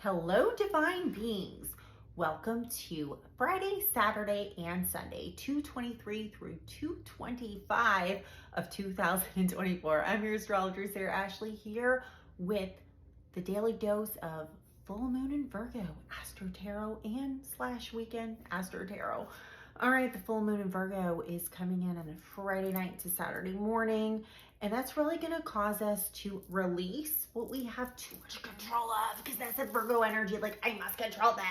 Hello, divine beings. Welcome to Friday, Saturday, and Sunday, 2/23 through 2/25 of 2024. I'm your astrologer, Sarah Ashley, here with the daily dose of full moon in Virgo, AstroTarot, and / weekend AstroTarot. All right, the full moon in Virgo is coming in on a Friday night to Saturday morning, and that's really going to cause us to release what we have too much control of, because that's the Virgo energy, like, I must control this.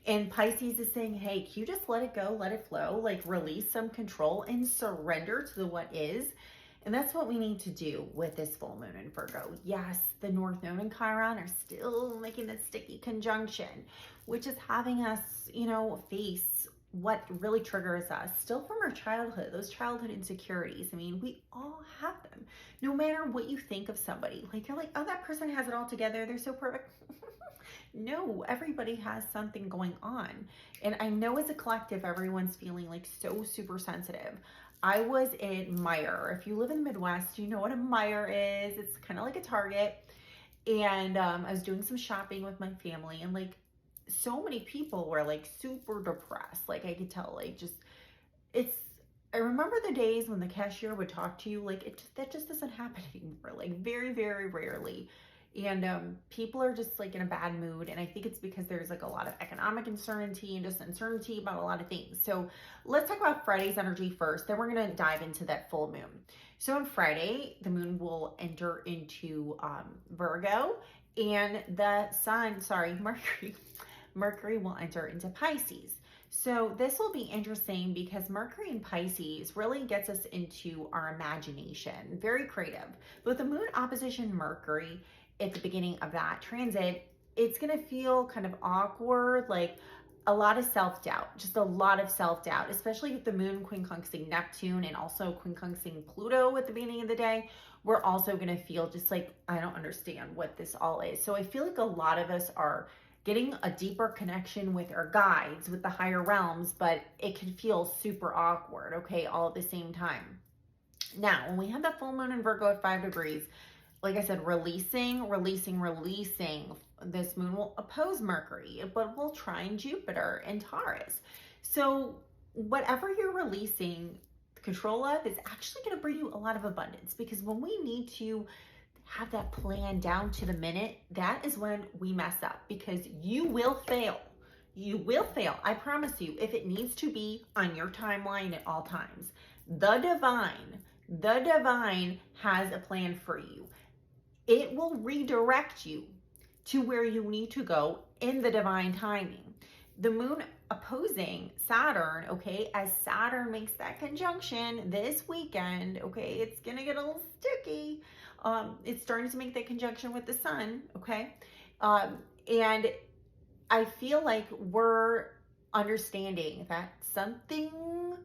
And Pisces is saying, hey, can you just let it go, let it flow, like release some control and surrender to the what is. And that's what we need to do with this full moon in Virgo. Yes, the North Node and Chiron are still making this sticky conjunction, which is having us, face what really triggers us still from our childhood, those childhood insecurities. I mean, we all have them. No matter what you think of somebody, like you're like, oh, that person has it all together, they're so perfect. No, everybody has something going on. And I know as a collective, everyone's feeling like so super sensitive. I was at Meijer. If you live in the Midwest, you know what a Meijer is. It's kind of like a Target. And I was doing some shopping with my family, and like so many people were like super depressed. Like I could tell, like I remember the days when the cashier would talk to you, like that just doesn't happen anymore, like very, very rarely. And people are just like in a bad mood. And I think it's because there's like a lot of economic uncertainty and just uncertainty about a lot of things. So let's talk about Friday's energy first. Then we're going to dive into that full moon. So on Friday, the moon will enter into Virgo, and the Mercury will enter into Pisces. So this will be interesting because Mercury in Pisces really gets us into our imagination, very creative. But the moon opposition Mercury at the beginning of that transit, it's going to feel kind of awkward, like a lot of self-doubt, just a lot of self-doubt, especially with the moon quincunxing Neptune and also quincunxing Pluto at the beginning of the day. We're also going to feel just like, I don't understand what this all is. So I feel like a lot of us are getting a deeper connection with our guides, with the higher realms, but it can feel super awkward, okay, all at the same time. Now, when we have that full moon in Virgo at 5 degrees, like I said, releasing. This moon will oppose Mercury, but will trine Jupiter and Taurus. So whatever you're releasing control of is actually going to bring you a lot of abundance, because when we need to have that plan down to the minute, that is when we mess up, because you will fail. You will fail. I promise you, if it needs to be on your timeline at all times. The divine has a plan for you. It will redirect you to where you need to go in the divine timing. The moon opposing Saturn, okay, as Saturn makes that conjunction this weekend, okay, it's gonna get a little sticky. It's starting to make that conjunction with the sun, okay? And I feel like we're understanding that something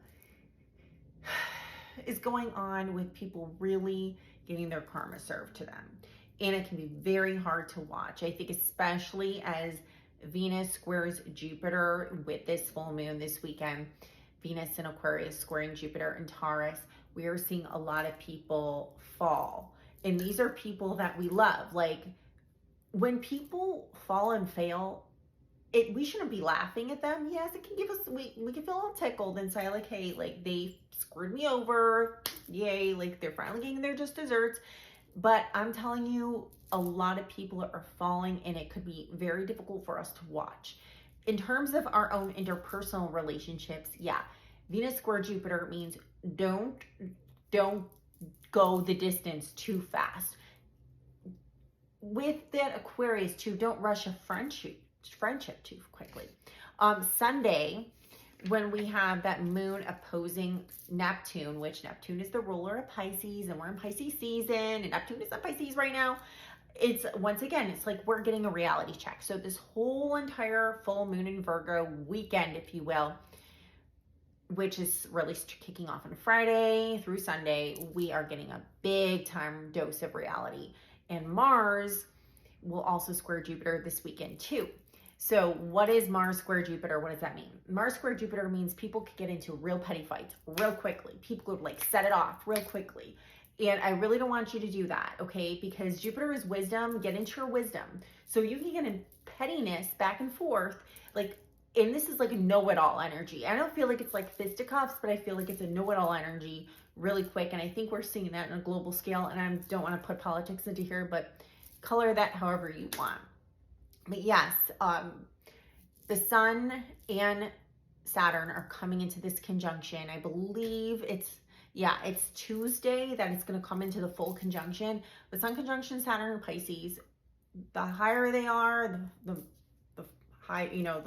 is going on with people really getting their karma served to them. And it can be very hard to watch. I think especially as Venus squares Jupiter with this full moon this weekend, Venus in Aquarius squaring Jupiter in Taurus, we are seeing a lot of people fall. And these are people that we love. Like, when people fall and fail, we shouldn't be laughing at them. Yes, it can give us, we can feel a little tickled and say like, hey, like they screwed me over. Yay, like they're finally getting their just desserts. But I'm telling you, a lot of people are falling, and it could be very difficult for us to watch. In terms of our own interpersonal relationships, yeah, Venus square Jupiter means don't go the distance too fast. With that Aquarius too, don't rush a friendship too quickly. Sunday, when we have that moon opposing Neptune, which Neptune is the ruler of Pisces, and we're in Pisces season, and Neptune is in Pisces right now. It's, once again, it's like we're getting a reality check. So this whole entire full moon in Virgo weekend, if you will, which is really kicking off on Friday through Sunday, we are getting a big time dose of reality. And Mars will also square Jupiter this weekend too. So what is Mars square Jupiter? What does that mean? Mars square Jupiter means people could get into real petty fights real quickly. People could like set it off real quickly. And I really don't want you to do that, okay? Because Jupiter is wisdom. Get into your wisdom. So you can get in pettiness back and forth, like, and this is like a know-it-all energy. I don't feel like it's like fisticuffs, but I feel like it's a know-it-all energy really quick. And I think we're seeing that on a global scale. And I don't want to put politics into here, but color that however you want. But yes, the Sun and Saturn are coming into this conjunction. I believe it's Tuesday that it's going to come into the full conjunction. But Sun conjunction Saturn and Pisces, the higher they are, the high, you know,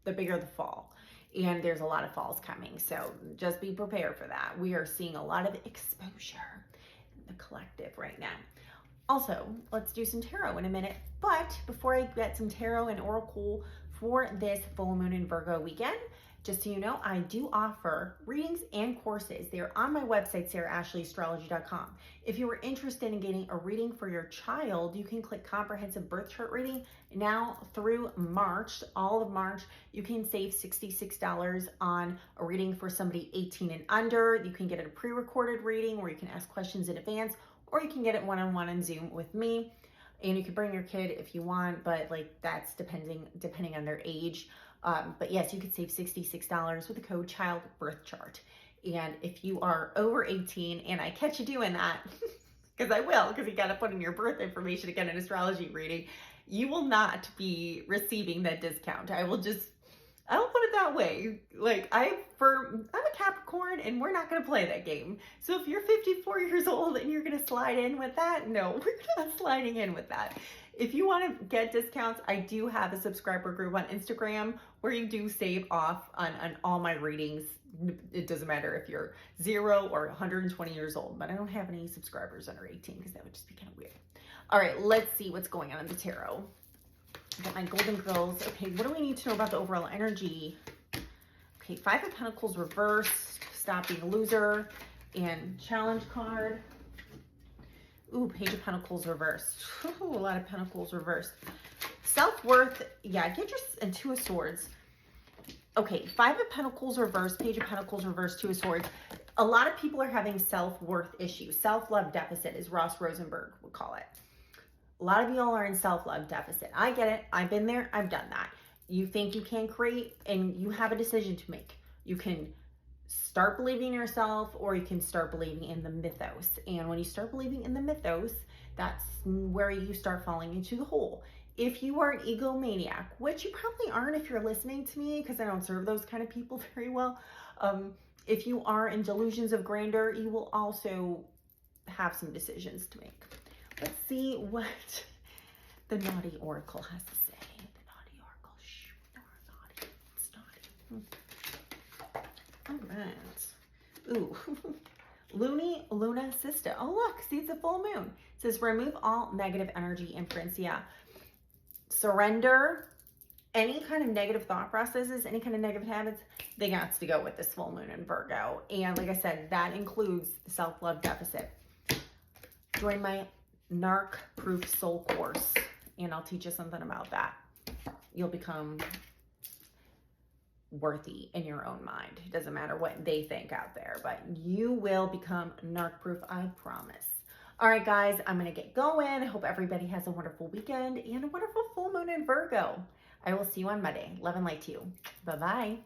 the bigger the fall. And there's a lot of falls coming. So just be prepared for that. We are seeing a lot of exposure in the collective right now. Also, let's do some tarot in a minute. But before I get some tarot and oracle for this full moon in Virgo weekend, just so you know, I do offer readings and courses. They're on my website, SarahAshleyAstrology.com. If you are interested in getting a reading for your child, you can click comprehensive birth chart reading. Now through March, all of March, you can save $66 on a reading for somebody 18 and under. You can get a pre-recorded reading where you can ask questions in advance, or you can get it one-on-one on Zoom with me. And you can bring your kid if you want, but like that's depending on their age. But yes, you could save $66 with the code Child Birth Chart. And if you are over 18 and I catch you doing that, because I will, because you got to put in your birth information to get an astrology reading, you will not be receiving that discount. I don't put it that way. Like I'm a Capricorn and we're not going to play that game. So if you're 54 years old and you're going to slide in with that, no, we're not sliding in with that. If you want to get discounts, I do have a subscriber group on Instagram where you do save off on all my readings. It doesn't matter if you're 0 or 120 years old, but I don't have any subscribers under 18 because that would just be kind of weird. All right, let's see what's going on in the tarot. I got my Golden Girls. Okay, what do we need to know about the overall energy? Okay, Five of Pentacles reversed. Stop being a loser. And challenge card. Ooh, Page of Pentacles reversed. Ooh, a lot of Pentacles reversed. Self-worth. Yeah, get your and Two of Swords. Okay, Five of Pentacles reversed. Page of Pentacles reversed. Two of Swords. A lot of people are having self-worth issues. Self-love deficit, as Ross Rosenberg would call it. A lot of y'all are in self-love deficit. I get it. I've been there. I've done that. You think you can create and you have a decision to make. You can start believing in yourself or you can start believing in the mythos. And when you start believing in the mythos, that's where you start falling into the hole. If you are an egomaniac, which you probably aren't if you're listening to me because I don't serve those kind of people very well. If you are in delusions of grandeur, you will also have some decisions to make. Let's see what the naughty oracle has to say. The naughty oracle. Shh, naughty. It's naughty. All right. Ooh. Luna Sista. Oh, look. See, it's a full moon. It says remove all negative energy imprints. Yeah. Surrender any kind of negative thought processes, any kind of negative habits. They got to go with this full moon in Virgo. And like I said, that includes the self-love deficit. Join my NARC-proof soul course, and I'll teach you something about that. You'll become worthy in your own mind. It doesn't matter what they think out there, but you will become NARC-proof, I promise. All right, guys, I'm going to get going. I hope everybody has a wonderful weekend and a wonderful full moon in Virgo. I will see you on Monday. Love and light to you. Bye-bye.